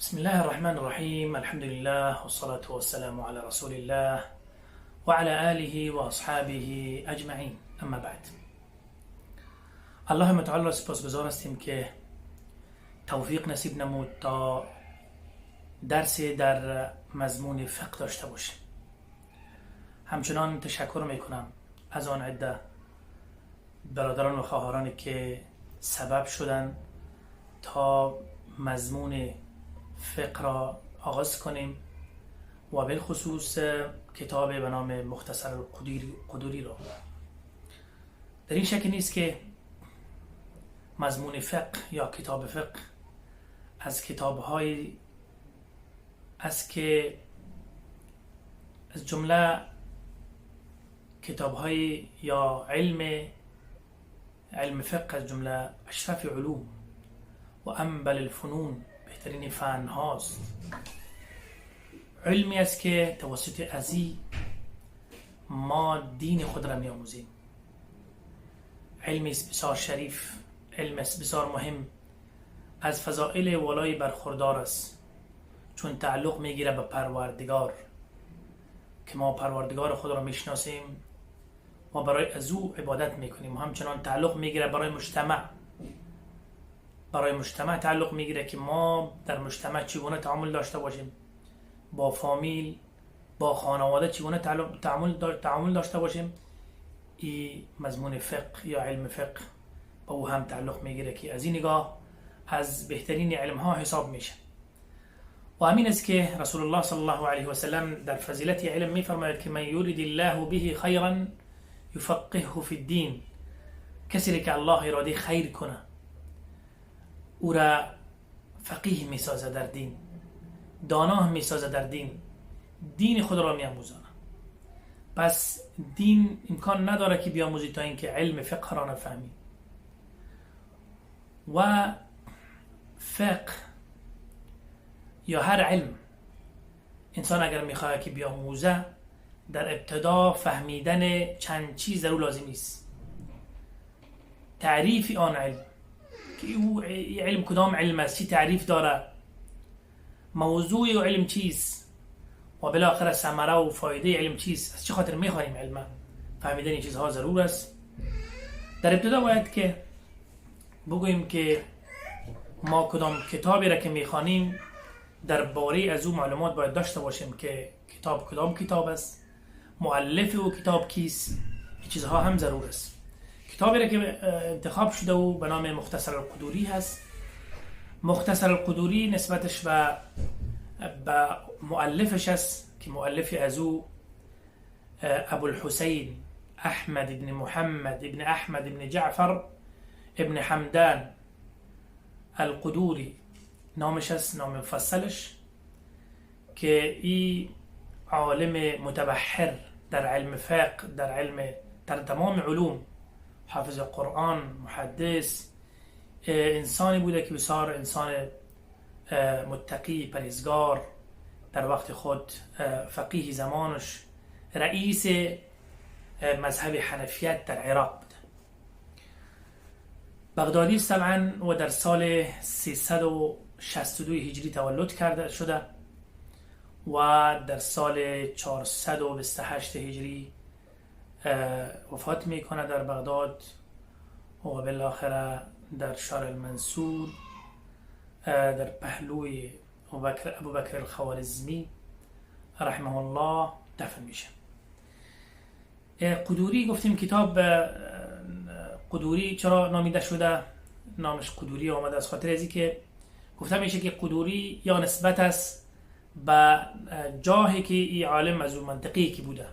بسم الله الرحمن الرحيم. الحمد لله والصلاة والسلام على رسول الله وعلى آله وأصحابه أجمعين. اما بعد، الله متعال را سپاسگزار هستیم که توفیق نصیب نمود تا درسی در مضمون فقه داشته باشیم. همچنان تشکر میکنم از آن عده برادران و خواهرانی که سبب شدن تا مضمون فقه را آغاز کنیم و بالخصوص کتاب به نام مختصر القدوری را. در این شک نیست که مضمون فقه یا کتاب فقه از کتاب‌هایی است که از جمله کتاب‌های یا علم فقه از جمله اشرف علوم و انبل الفنون، بهترین فن هاست. علمی است که توسط ازی ما دین خود را می آموزیم. علمی است بسیار شریف، علم است بسیار مهم، از فضائل والای برخوردار است، چون تعلق می گیره به پروردگار که ما پروردگار خود را می شناسیم و برای ازو عبادت می کنیم. همچنان تعلق می گیره برای مجتمع تعلق میگیره که ما در مجتمع چگونه تعامل داشته باشیم، با فامیل، با خانواده چگونه تعامل داشته باشیم. این مضمون فقه یا علم فقه با او هم تعلق میگیره که از این نگاه از بهترین علم ها حساب میشه. و همین است که رسول الله صلی الله علیه و سلم در فضیلت علم میفرماید که من یرید الله به خیرا یفقهه فی الدین، کسی که الله اراده خیر کنه او را فقیه میسازه در دین، دانا میسازه در دین خود را میآموزانه. پس دین امکان نداره که بیاموزی تا اینکه علم فقه را نفهمی. و فقه یا هر علم انسان اگر میخواد که بیاموزه، در ابتدا فهمیدن چند چیز ضرور لازم است. تعریف آن علم که او علم کدام علم است، چی تعریف داره، موضوع علم چیست و بالاخره ثمره و فایده علم چیست، از چه خاطر میخوانیم علم. فهمیدن این چیزها ضرور است. در ابتدا باید که بگوییم که ما کدام کتابی را که میخوانیم درباره از او معلومات باید داشته باشیم که کتاب کدام کتاب است، مؤلف او کتاب کیست. این چیزها هم ضرور است. کتابی را که انتخاب شده و به نام مختصر القدوری هست. مختصر القدوری نسبتش به مؤلفش است که مؤلف از او ابو الحسین احمد ابن محمد ابن احمد ابن جعفر ابن حمدان القدوری نامش است، نام مفصلش، که این عالم متبحر در علم فقه، در تمام علوم، حافظ قرآن، محدث، انسانی بوده که بسیار انسان متقی، پرهیزگار، در وقت خود فقیه زمانش، رئیس مذهب حنفیت در عراق بوده. بغدادی است طبعا و در سال 362 هجری تولد کرده شده و در سال 428 هجری وفات میکنه در بغداد و بالاخره در شارع المنصور در پهلوی ابوبکر الخوارزمی رحمه الله دفن میشه. قدوری گفتیم کتاب قدوری چرا نامیده شده؟ نامش قدوری آمده از خاطر ازی که گفته میشه که قدوری یا نسبت است به جاهی که این عالم از اون منطقی که بوده.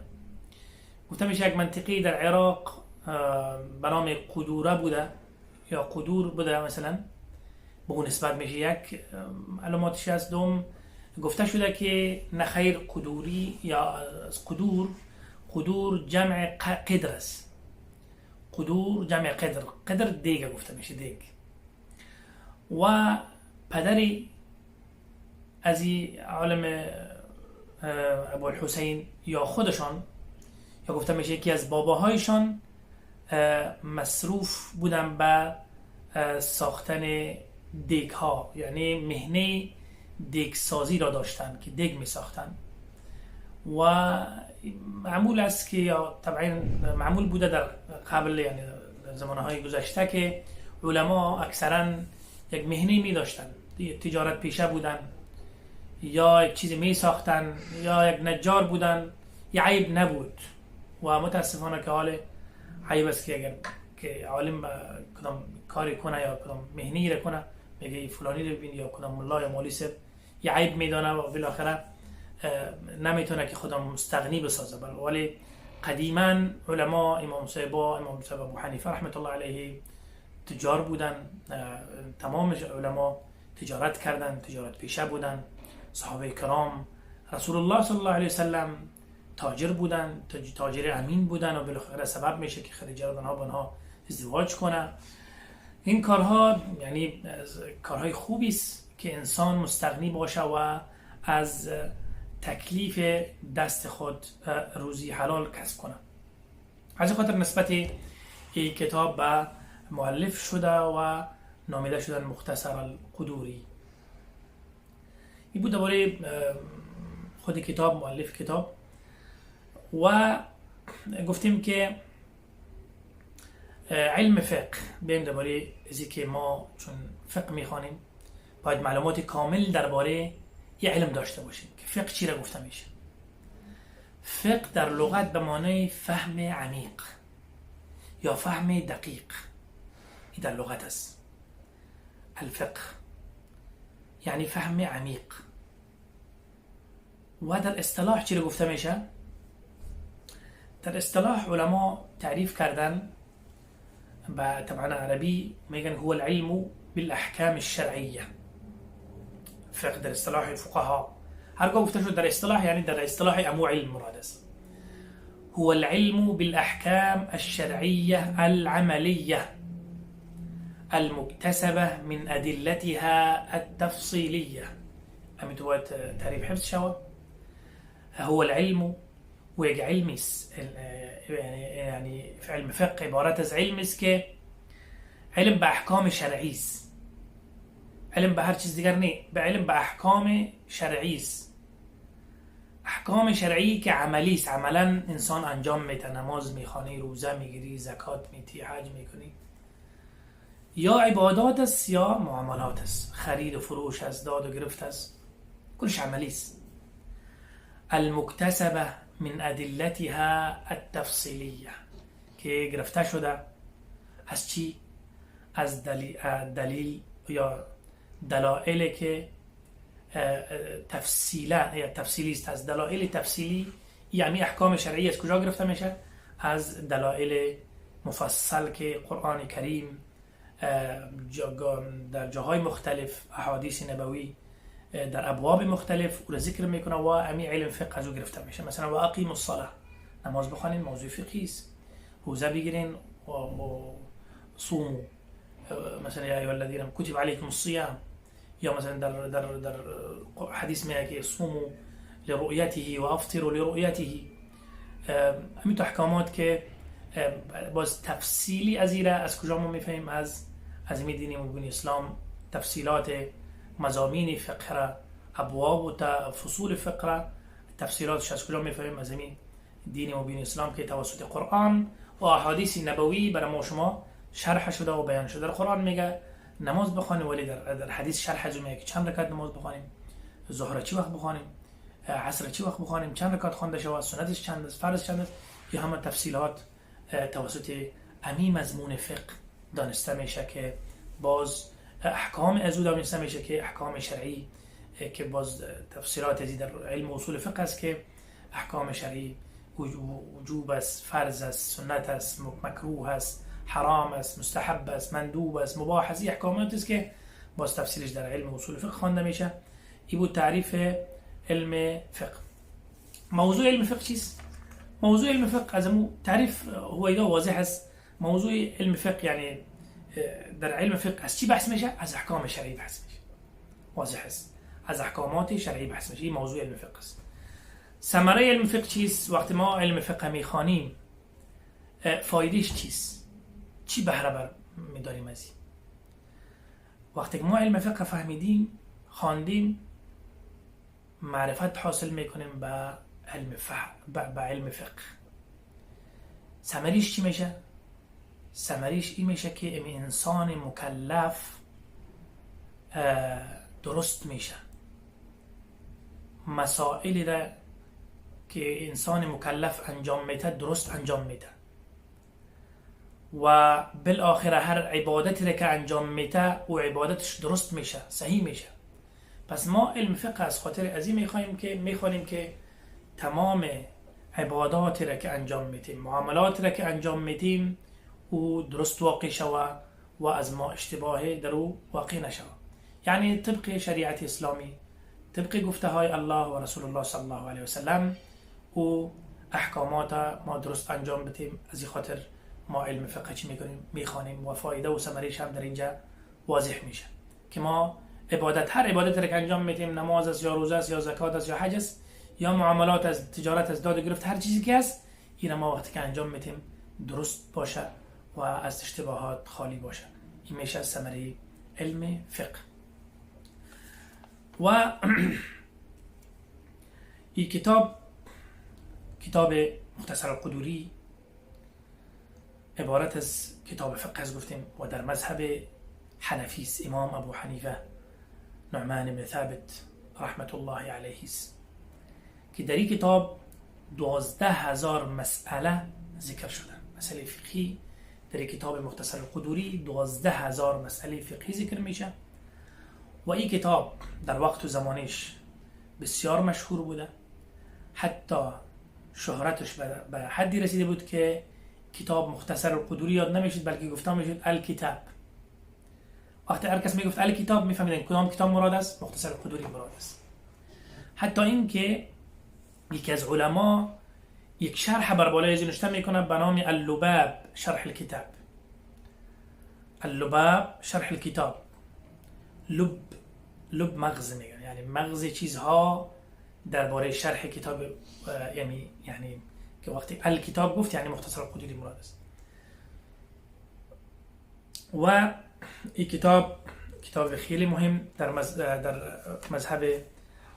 گفته میشه یک منطقی در عراق به نام قدوره بوده یا قدور بوده، مثلا به اون نسبت میشه. یک علاماتش از دوم گفته شده که نخیر قدوری یا قدور جمع قدر است. قدور جمع قدر دیگه گفته میشه، دیگ. و پدری از این عالم ابو الحسین یا خودشان یا گفته میشه یکی از باباهایشان مصروف بودن به ساختن دیگ ها، یعنی مهنه دیگ سازی را داشتند که دیگ می ساختند و معمول است که یا طبعا معمول بوده در قبل، یعنی در زمانهای گذشته، که علما اکثرا یک مهنی می داشتن، تجارت پیشه بودن یا یک چیزی می ساختن یا یک نجار بودن. یه عیب نبود و متاسفانه که حال عیب است که اگر که عالم کدام کاری کنه یا کدام مهنی را کنه میگه فلانی رو ببین یا کدام ملا یا مولوی صاحب، یه عیب میدانه و بالاخره نمیتونه که خودم مستغنی بسازه. ولی قدیما علما، امام صاحب ابو حنیفه رحمت الله علیه تجار بودن، تمام علما تجارت کردن، تجارت پیشه بودن. صحابه کرام، رسول الله صلی الله علیه وسلم تاجر بودن، تاجر امین بودن و بالاخره سبب میشه که خدیجه رضی الله عنها ازدواج کنه. این کارها یعنی کارهای خوبی است که انسان مستغنی باشه و از تکلیف دست خود روزی حلال کسب کنه. از خاطر نسبت این کتاب به مؤلف شده و نامیده شدن مختصر القدوری. این بود درباره خود کتاب، مؤلف کتاب. و گفتیم که علم فقه، بیم درباره ازی که ما چون فقه میخوانیم باید معلومات کامل درباره یه علم داشته باشیم که فقه چی را گفته میشه. فقه در لغت به معنای فهم عمیق یا فهم دقیق، این در لغت است. الفقه یعنی فهم عمیق. و در اصطلاح چی را گفته میشه؟ در اصطلاح علما تعریف کردن با طبعا عربی میگن هو العلم بالاحکام الشرعیه. فقه در اصطلاح فقها هرگاه گفته شد در اصطلاح یعنی در اصطلاح امو علم مراد است. هو العلم بالاحکام الشرعیه العملیه المكتسبه من ادلتها التفصیلیه. همین تو باید تعریف حفظ شود. هو العلم و یک علمی است، یعنی في علم فقه عبارت از علم است که علم به احکام شرعی است، علم به هر چیز دیگر نه، به علم به احکام شرعی است. احکام شرعی که عملی است، عملا انسان انجام میده، نماز میخوانی، روزه میگیری، زکات میدی، حج میکنی، یا عبادات است یا معاملات است، خرید و فروش است، داد و گرفت است، کلش عملی است. المكتسبه من ادلتها التفصیلیه که گرفته شده از چی؟ از دلیل یا دلایلی که تفصیلی است. از دلایل تفصیلی یعنی احکام شرعی از کجا گرفته میشه؟ از دلایل مفصل که قرآن کریم در جاهای مختلف، احادیث نبوی در ابواب مختلف او را ذکر میکنه و امی علم فقه از او گرفته میشه. مثلا و اقیموا الصلاه، نماز بخوانین، موضوع فقهی است. روزه بگیرین و صوموا، مثلا یا ایها الذین کتب علیکم الصیام، یا مثلا در حدیث میگه که صوموا لرؤیته و افطروا لرؤیته. همین احکامات که باز تفصیلی از ایره از کجا ما میفهمیم؟ از این دین مبین اسلام تفصیلات مضامین فقه را، ابواب و فصول فقه را تفسیراتش از کجا میفهمیم؟ از این دین مبین اسلام که توسط قرآن و احادیث نبوی برای ما شما شرح شده و بیان شده. در قرآن میگه نماز بخوانیم، ولی در حدیث شرح از میگه چند رکعت نماز بخوانیم، ظهر چی وقت بخوانیم، عصر چی وقت بخوانیم، چند رکعت خوانده شود، سنتش چند است، فرض چند است. یا همه تفصیلات توسط امی مضمون فقه دانسته میشه که باز احکام از او دانسته میشه که احکام شرعی که باز تفسیرات ازی در علم اصول فقه است که احکام شرعی وجوب است، فرض است، سنت است، مکروه است، حرام است، مستحب است، مندوب است، مباح است. این احکامات است که باز تفسیرش در علم اصول فقه خوانده میشه. این بود تعریف علم فقه. موضوع علم فقه چیست؟ موضوع علم فقه از مو تعریف هو ایده واضح است. موضوع علم فقه یعنی در علم فقه از چی بحث میشه؟ از احکام شرعی بحث میشه. واضح است، از احکامات شرعی بحث میشه. این موضوع علم فقه است. ثمره علم فقه چیست؟ وقتی ما علم فقه میخوانیم فایدهش چیست؟ چی بهره بر میداریم از این؟ وقتی ما علم فقه فهمیدیم، خواندیم، معرفت حاصل میکنیم به علم فقه. ثمریش چی میشه؟ ثمریش این میشه که این انسان مکلف درست میشه، مسائلی را که انسان مکلف انجام میده درست انجام میده و بالاخره هر عبادتی را که انجام میده او عبادتش درست میشه، صحیح میشه. پس ما علم فقه از خاطر از این میخوانیم که تمام عباداتی را که انجام میدیم، معاملاتی را که انجام میدیم او درست واقع شود و از ما اشتباه در او واقع نشود. یعنی طبق شریعت اسلامی، طبق گفته های الله و رسول الله صلی الله علیه و سلم او احکامات ما درست انجام بدیم. از این خاطر ما علم فقه چی میکنیم؟ میخوانیم و فایده و ثمرش هم در اینجا واضح میشه که ما هر عبادتی را که انجام میدیم، نماز است یا روزه است یا زکات است یا حج است یا معاملات از تجارت از داد گرفت، هر چیزی که است این ما وقتی که انجام میدیم درست باشه و از اشتباهات خالی باشه. این میشه ثمره علم فقه. و این کتاب مختصر القدوری عبارت از کتاب فقه است گفتیم و در مذهب حنفی است. امام ابو حنیفه نعمان بن ثابت رحمت الله علیه است که در این کتاب 12,000 مسئله ذکر شده. مسئله فقهی در کتاب مختصر القدوری 12,000 مسئله فقهی ذکر میشه و این کتاب در وقت و زمانش بسیار مشهور بوده. حتی شهرتش به حدی رسیده بود که کتاب مختصر القدوری یاد نمیشد بلکه گفته میشد الکتاب. وقتی هر کس میگفت الکتاب میفهمیدن کدام کتاب مراد است؟ مختصر القدوری مراد است. حتی این که یکی از علما یک شرح بر بالای از نوشته میکنه به نام اللباب شرح الکتاب. اللباب شرح الکتاب. لب مغز میگن، یعنی مغز چیزها درباره شرح کتاب، یعنی که وقتی الکتاب گفت یعنی مختصر القدوری مراد است. و این کتاب خیلی مهم در مذهب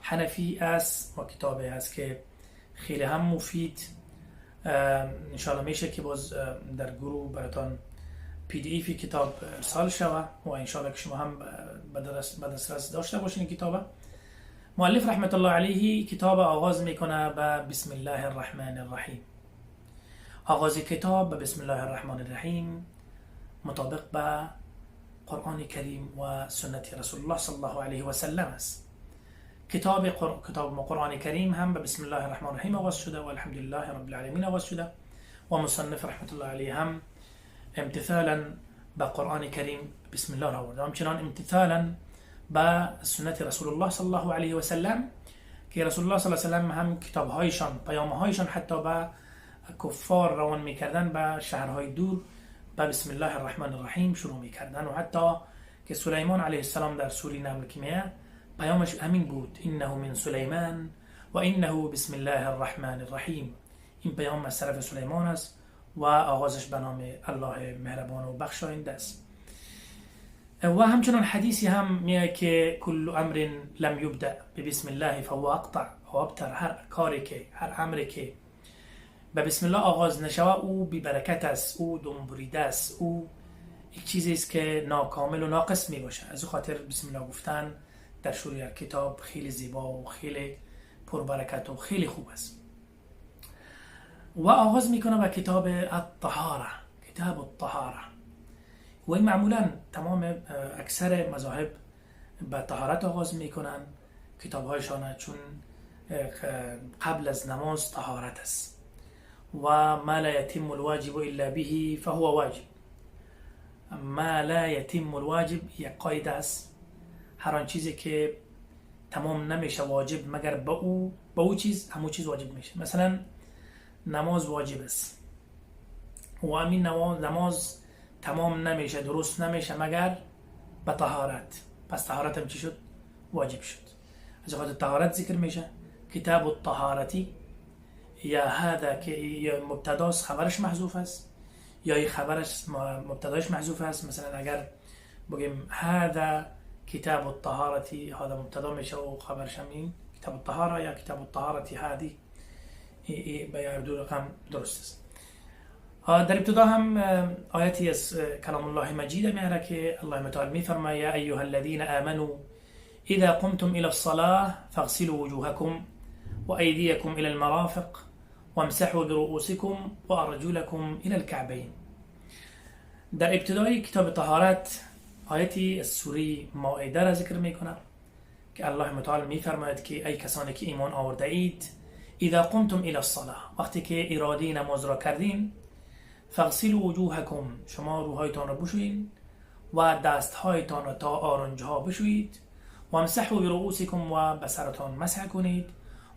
حنفی است و کتابی است که خیلی هم مفید. انشاءالله میشه که باز در گروه براتان PDF کتاب ارسال شود و انشاءالله که شما هم به دسترس داشته باشین. کتاب مؤلف رحمت الله علیه کتاب آغاز میکنه به بسم الله الرحمن الرحیم. آغاز کتاب به بسم الله الرحمن الرحیم مطابق به قرآن کریم و سنت رسول الله صلی الله علیه و سلم است. کتاب قرآن کریم هم به بسم الله الرحمن الرحیم آغاز شده و الحمدلله رب العالمین آغاز شده و مصنف رحمت الله علیه هم امتثالا به قرآن کریم بسم الله را آورده، همچنان امتثالا به سنت رسول الله صلی الله علیه و سلم که رسول الله صلی الله علیه و سلم هم کتابهایشان، پیامهایشان حتی به کفار روان میکردن به شهرهای دور به بسم الله الرحمن الرحیم شروع میکردن. و حتی که سلیمان علیه السلام در سوره نمل که میه پیامش همین بود، انه من سلیمان و انه بسم الله الرحمن الرحیم. این پیام از طرف سلیمان است و آغازش به نام الله مهربان و بخشاینده است. و همچنان حدیثی هم میگه که کل امر لم یبدأ ببسم الله فهو اقطع و ابتر. هر امری که به بسم الله آغاز نشوه او بی برکت است، او دنبریده است، او یک چیزی است که ناکامل و ناقص می باشه. از خاطر بسم الله گفتن در شروع کتاب خیلی زیبا و خیلی پربرکت و خیلی خوب است. و آغاز میکنه با کتاب الطهاره، کتاب الطهاره. و این معمولا تمام اکثر مذاهب با طهارت آغاز میکنن کتابهایشان، چون قبل از نماز طهارت است و ما لا يتم الواجب الا به فهو واجب. ما لا يتم الواجب یک قاعده است، هر آن چیزی که تمام نمیشه واجب مگر با او چیز همون چیز واجب میشه. مثلا نماز واجب است و همین نماز تمام نمیشه، درست نمیشه مگر با طهارت. پس طهارت هم چی شد؟ واجب شد. از خاطر طهارت ذکر میشه کتاب الطهارتی. یا هذا که یا مبتداست خبرش محذوف است یا این خبرش مبتداش محذوف است. مثلا اگر بگیم هذا کتاب الطهارتی، هذا مبتدا میشه و خبرش هم این کتاب الطهاره یا کتاب الطهارة هذه به دو رقم درست است. در ابتدا هم آیتی از کلام الله مجید میاره که الله متعال میفرماید یا ایها الذين آمنوا اذا قمتم الى الصلاه فاغسلوا وجوهكم وأيديكم إلى المرافق وامسحوا برؤوسكم وأرجلكم إلى الكعبين. در ابتدای کتاب طهارت آیتی از سوره مائده را ذکر میکنه که الله متعال میفرماید که ای کسانی که ایمان آورده اید اذا قمتم الى الصلاه، وقتی که اراده نماز را کردین، فاغسلوا وجوهکم، شما روهایتان را بشویید و دستهایتان را تا آرنجها بشویید، و امسحوا برؤوسکم و به سرتان مسح کنید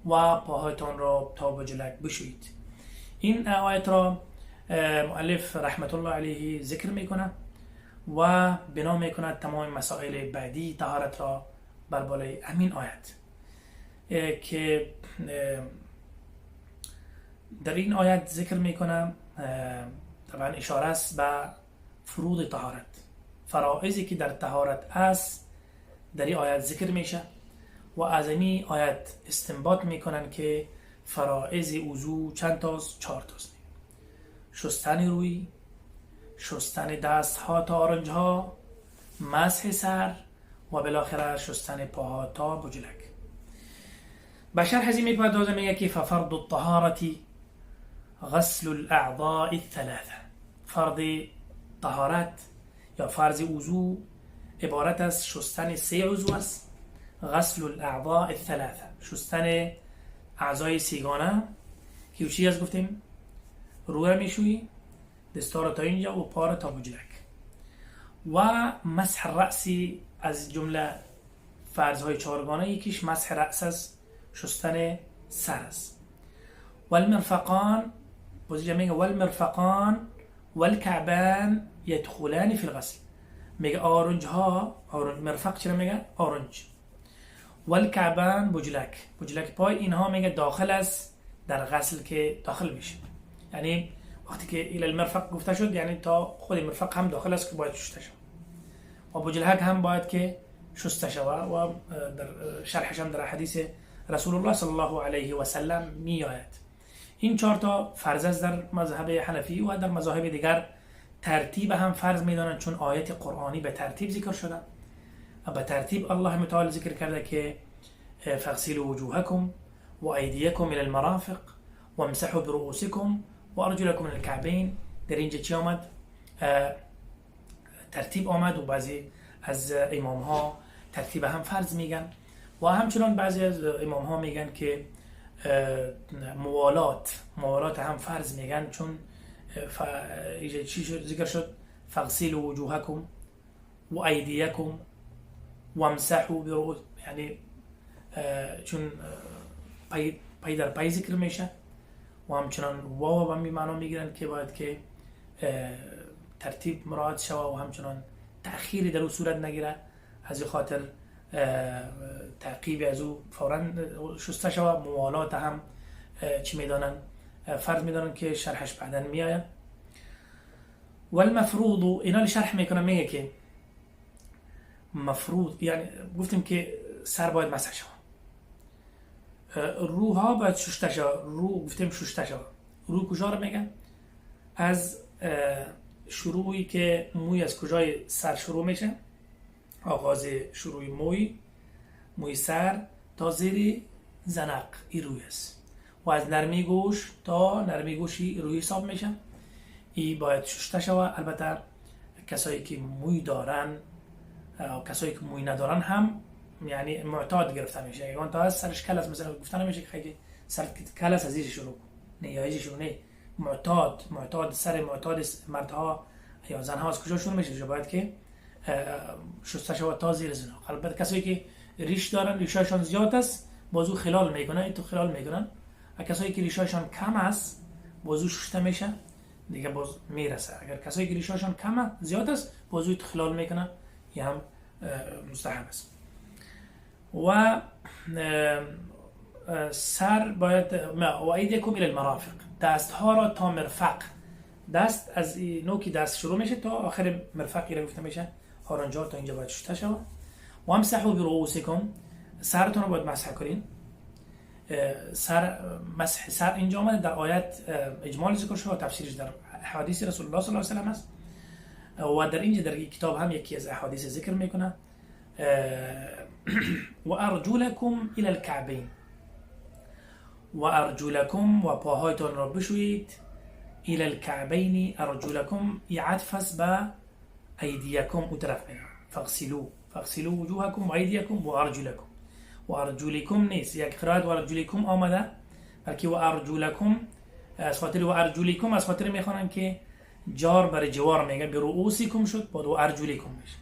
و پاهایتان را تا به جلک بشویید. این آیت را مؤلف رحمت الله علیه ذکر میکنه و بنا میکنه تمام مسائل بعدی طهارت را بر بالای همین آیت که در این آیت ذکر میکنه. طبعا اشاره است به فروض طهارت، فرائضی که در طهارت است در این آیت ذکر میشه و از این آیت استنباط میکنن که فرائض وضو چند تاست؟ 4 تاست. شستن روی، شستن دست ها تا آرنج ها، مسح سر و بالاخره شستن پاها تا بجلک. بشر حزی میپردازه میگه که ففرض الطهارة غسل الاعضاء الثلاثه. فرض طهارت یا فرض وضو عبارت از شستن 3 عضو است. غسل الاعضاء الثلاثه، شستن اعضای سیگانه که چی از گفتیم؟ رو را میشویی، دستا را تا اینجا و پا را تا بجلک، و مسح رأسی از جمله فرضهای 4گانه یکیش مسح رأس است، شستن سر است. والمرفقان بازی میگه والمرفقان والكعبان يدخلان في الغسل. میگه آرنج ها، مرفق چرا میگه؟ آرنج. والكعبان بجلک پای، اینها میگه داخل است در غسل که داخل میشه. یعنی وقتی که الى المرفق گفته شد یعنی تا خود مرفق هم داخل است که باید شسته شود و بجلک هم باید که شسته شود و در شرحش هم در حدیث رسول الله صلی الله علیه و سلم میآید. این 4 تا فرض است در مذهب حنفی و در مذاهب دیگر ترتیب هم فرض میدانند، چون آیت قرآنی به ترتیب ذکر شده و به ترتیب الله متعال ذکر کرده که فاغسلوا وجوهکم و ایدیکم الى المرافق و امسحوا برؤوسکم و ارجلکم الى الكعبین. در اینجا چی آمد؟ ترتیب آمد و بعضی از امام ها ترتیب هم فرض میگن و همچنان بعضی از امام ها میگن که موالات هم فرض میگن، چون چی ذکر شد؟ فاغسلوا وجوهکم و ایدیکم و امسحوا برؤوسکم، یعنی چون پای در پای ذکر میشه و همچنان واو هم معنا میگیرن که باید که ترتیب مراعات شود و همچنان تأخیری در او صورت نگیره، از این خاطر تعقیب از او فوراً شسته شود. موالات هم چی میدانن؟ فرض میدانن که شرحش بعداً میآید. والمفروض، اینا رو شرح میکنم، میگه که مفروض یعنی گفتیم که سر باید مسح شود، روها باید شسته شود. رو گفتیم شسته شود. رو کجا رو میگن؟ از شروعی که موی از کجای سر شروع میشه، آغاز شروع موی سر تا زیر زنق ای روی است و از نرمی گوش تا نرمی گوشی روی حساب میشه. ای باید شسته شود. البته کسایی که موی دارن و کسایی که موی ندارن هم یعنی معتاد گرفته میشه. اگه تا از سرش کل است، مثلا گفتن نمیشه که خیلی سر کل است از اینش شروع نه یا اینش شروع نه. معتاد سر معتاد مردها یا زنها از کجا شروع میشه؟ باید که شسته شود تا زیر زنق. البته کسایی که ریش دارن، ریشاشون زیاد است، بازو خلال میکنن، تو خلال میکنن. کسایی که ریشاشون کم است، بازو شسته میشه دیگه، باز میرسه. اگر کسایی که ریشاشون کم زیاد است، بازو تو خلال میکنن، یه هم مستحب است. و سر باید و ایدیکم الی المرافق، دست ها را تا مرفق، دست از نوکی دست شروع میشه تا آخر مرفقی را گفته میشه، آرنج‌ها تا اینجا باید شسته شود. و امسحوا برؤوسکم، سرتون رو باید مسح کنین. سر مسح سر اینجا آمده در آیت اجمال ذکر شده و تفسیرش در حدیث رسول الله صلی الله علیه و سلم است و در اینجا در کتاب هم یکی از احادیث ذکر میکنه و ارجلکم الی الکعبین و ارجلکم و پاهایتان را بشویید الی الکعبین ارجلکم عطف است به ایدیکم او طرف میره فاغسلوا وجوهکم و ایدیکم و ارجلکم و ارجلکم نیست یک قرائت و ارجلکم آمده بلکه و ارجلکم از خاطر و ارجلکم از خاطر میخوانن که جار برای جوار میگه به رؤوسکم شد با و ارجلکم میشه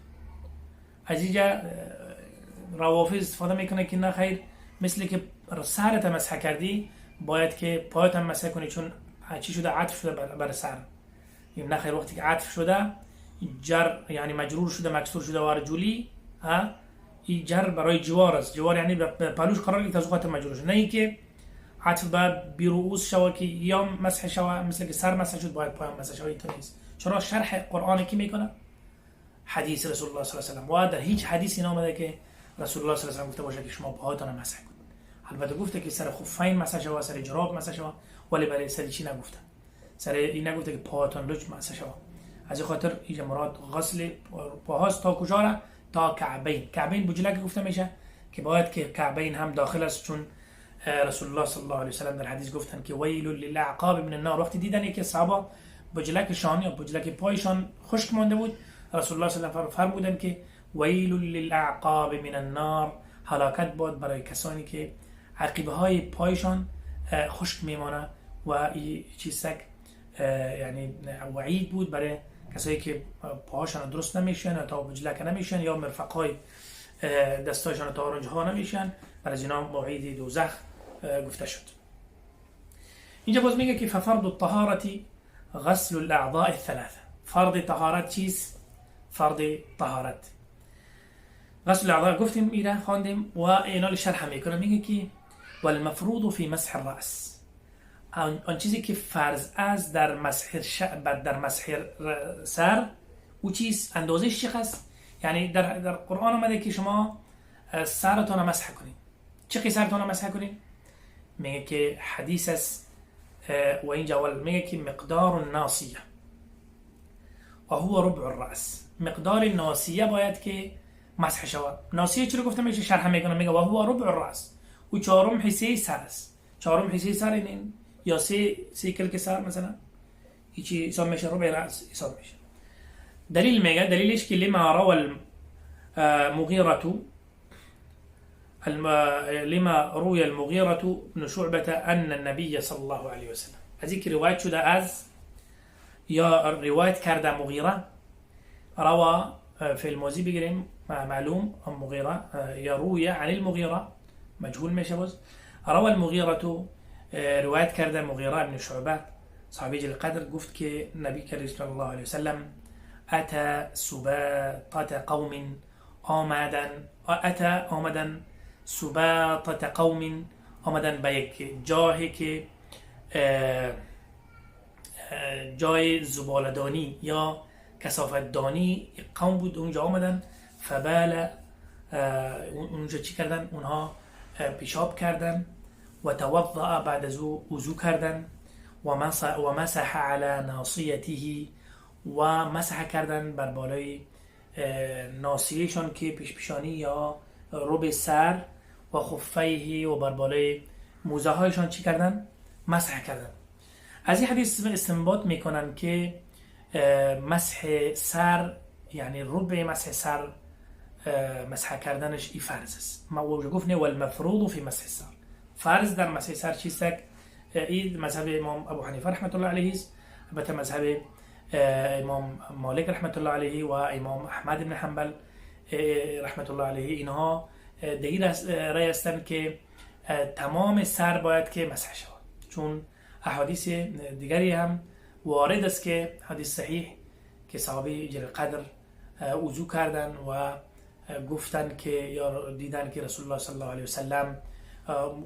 از اینجا روافض استفاده میکنه که نه خیر مثل که سرت مسح کردی باید که پایت هم مسح کنی چون چی شده عطف شده بر سر یا نه خیر وقتی که عطف شده جر یعنی مجرور شده مکسور شده و ارجلی این جر برای جوار است جوار یعنی پلوش قرار گرفته از اوقات مجرور شده نه اینکه عطف بر برؤوس شوه که یا مسح شوه مثل که سر مسح شد باید پای مسح شوه اینطور نیست چرا شرح قرآن کی میکنه حدیث رسول الله صلی الله علیه و آله و در هیچ حدیثی نامده که رسول الله صلی الله علیه و آله گفته باشه که شما پاهاتون مسح کنید البته گفته که سر خفین مسح شوه سر جراب مسح شوه ولی برای سر چی نگفته سر این نگفته که پاهاتون لج مسح شوه از این خاطر اینجا مراد غسل پاهاست تا کجا را تا کعبین کعبین بجلک گفته میشه که باید که کعبین هم داخل است چون رسول الله صلی الله علیه و سلم در حدیث گفتن که ویل للاعقاب من النار وقتی دیدن که صحابه بجلکشان یا بجلک پایشان خشک مانده بود رسول الله صلی الله علیه و سلم فرمودن که ویل للاعقاب من النار هلاکت باد برای کسانی که عقیبه های پایشان خشک میمانه و این چیزک یعنی وعید بود برای کسایی که پاهاشان درست نمیشن تا بجلک نمیشن یا مرفقای دستایشان تا رنجها نمیشن برای اینا موعد دوزخ گفته شد اینجا باز میگه که ففرض الطهارة غسل الاعضاء الثلاثه فرض طهارت چیست فرض طهارت غسل الاعضاء گفتیم ایره خواندیم و اینا شرح میکنه میگه که والمفروض في مسح الراس آن چیزی که فرض است در مسح در مسح سر او چیز اندازش چی هست یعنی در قرآن اومده که شما سرتون مسح کنید چه سرتون مسح کنید میگه که حدیث است و اینجا میگه که مقدار الناصیه و هو ربع الراس مقدار ناصیه باید که مسح شود ناصیه چی رو گفته میشه شرح میکنه میگه و هو ربع الراس و چهارم حصه سر است چهارم حصه سر این یا سه کلک سر مثلا هیچی حساب میشه ربع راس حساب میشه دلیل میگه دلیلش که لما روى المغيرة لما روي المغيرة بن شعبة أن النبي صلى الله عليه وسلم هذه رواية شده از یا روایت کرده مغیره روى في الموزي بگیریم معلوم مغیره یا روی عن المغيرة مجهول میشه باز روى المغيرة روایت کرده مغیره بن شعبه صحابی جلیل قدر گفت که نبی کریم صلی الله علیه وسلم اتى سباطة قوم آمدن سباطة قوم آمدن به یک جایی که جای زباله‌دانی یا کثافت‌دانی قوم بود اونجا آمدن فبال اونجا چی کردن اونها پیشاب کردن و توضأ بعد از وضو کردن و مسح على ناصیته و مسح کردن بر بالای ناصیهشان که پیشانی یا رب سر و خفیه و بر بالای موزه هایشان چی کردن مسح کردن از این حدیث استنباط میکنن که مسح سر یعنی ربع مسح سر مسح کردنش ای فرض است ما گفتیم والمفروض في مسح السر فرض در مسح سر چیست این مذهب امام ابو حنیفه رحمت الله علیه است البته مذهب امام مالک رحمت الله علیه و امام احمد بن حنبل رحمت الله علیه اینها دیگر رای هستند که تمام سر باید که مسح شود چون احادیث دیگری هم وارد است که حدیث صحیح که صحابه جلیل قدر وضو کردن و گفتن که یا دیدن که رسول الله صلی الله علیه وسلم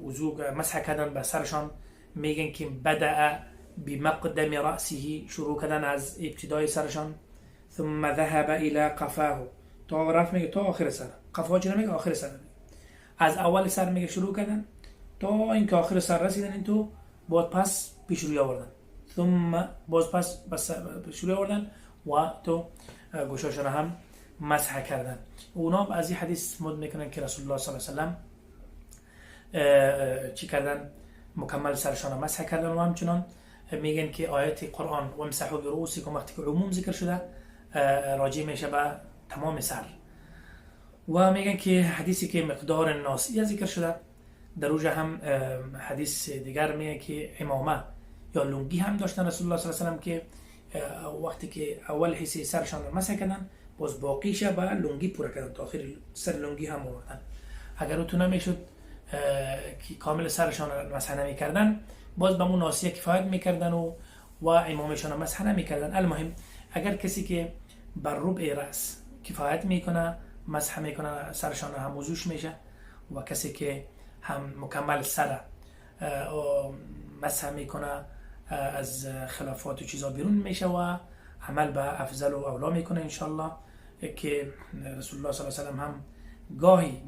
وضو مسح کردن به سرشان میگن که بدأ بمقدم رأسه شروع کردن از ابتدای سرشان ثم ذهب الى قفاه تا رفت میگه تا آخر سر قفاه چه نمیگه آخر سر از اول سر میگه شروع کردن تا اینکه آخر سر رسیدن این تو باز پس پیش روی آوردن، ثم باز پس پیش روی آوردن و تو گوشاشون هم مسح کردن. اونا از این حدیث مد میکنن که رسول الله صلی الله علیه و سلم چی کردن؟ مکمل سرشان مسح کردن. و همچنان میگن که آیت قرآن و امسحوا برؤوسکم وقتی که عموم ذکر شده راجع میشه به تمام سر. و میگن که حدیثی که مقدار ناصیه ذکر شده در اوجه هم حدیث دیگر میگه که امامه یا لنگی هم داشتن رسول الله صلی الله علیه و سلم که وقتی که اول حصه سرشان رو مسح کردن باز باقیشه با لنگی پورا کردن تا آخر سر لنگی هم آوردن. اگر تو نمیشد که کامل سرشان رو مسح نمیکردن باز به اون ناصیه کفایت میکردن و امامشان رو مسح نمیکردن. المهم اگر کسی که بر ربع راس کفایت میکنه مسح میکنه سرشان هم وضوش میشه، و کسی که هم مکمل سر مسح میکنه از خلافات و چیزا بیرون میشه و عمل به افضل و اولا میکنه انشالله. که رسول الله صلی الله علیه و سلم هم گاهی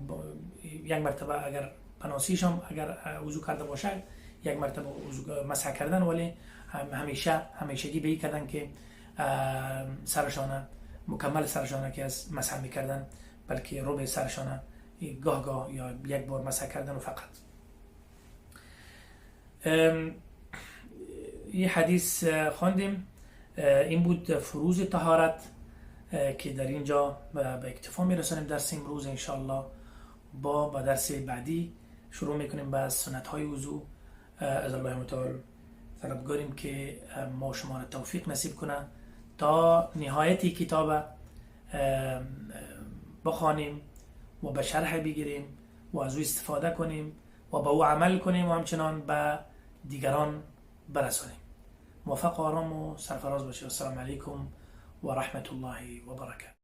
یک مرتبه اگر پناسیش هم اگر وضو کرده باشه یک مرتبه مسح کردن، ولی همیشگی به این کردن که سرشانه مکمل سرشانه که از مسح میکردن، بلکه ربع سرشانه گاه یا یک بار مسح کردن و فقط. یه حدیث خواندیم، این بود فروض طهارت که در اینجا به اکتفا میرسانیم درس امروز انشاءالله. با درس بعدی شروع میکنیم به سنت های وضو. از الله متعال طلبگاریم که ما شما را توفیق نصیب کنه تا نهایتی کتاب بخوانیم و به شرح بگیریم و از او استفاده کنیم و به او عمل کنیم و همچنان به دیگران برسانیم. موفق و آرام و سرفراز باشید. السلام علیکم و رحمت الله و برکاته.